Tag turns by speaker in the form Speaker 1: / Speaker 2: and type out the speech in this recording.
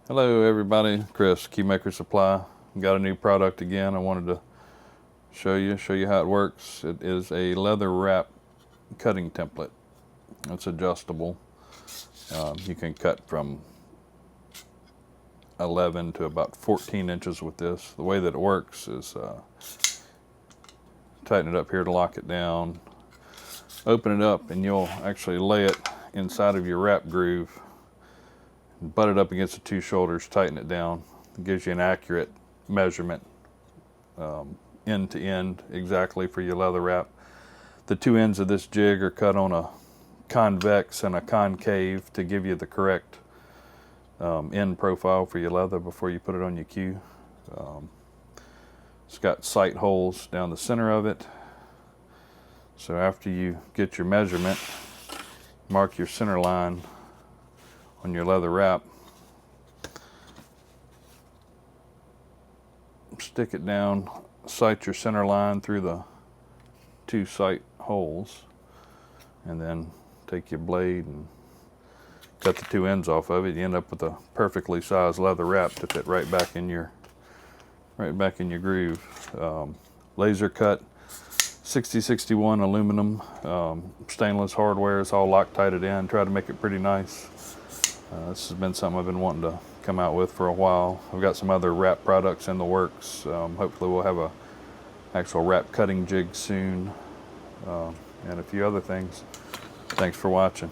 Speaker 1: Hello everybody, Chris, Keymaker Supply. Got a new product again. I wanted to show you how it works. It is a leather wrap cutting template. It's adjustable. You can cut from 11 to about 14 inches with this. The way that it works is tighten it up here to lock it down, open it up, and you'll actually lay it inside of your wrap groove, butt it up against the two shoulders, tighten it down. It gives you an accurate measurement, end to end, exactly for your leather wrap. The two ends of this jig are cut on a convex and a concave to give you the correct end profile for your leather before you put it on your cue. It's got sight holes down the center of it. So after you get your measurement, mark your center line on your leather wrap. Stick it down, sight your center line through the two sight holes, and then take your blade and cut the two ends off of it. You end up with a perfectly sized leather wrap to fit right back in your groove. Laser cut 6061 aluminum, stainless hardware. It's all Loctited in. Try to make it pretty nice. This has been something I've been wanting to come out with for a while. I've got some other wrap products in the works. Hopefully we'll have a actual wrap cutting jig soon, and a few other things. Thanks for watching.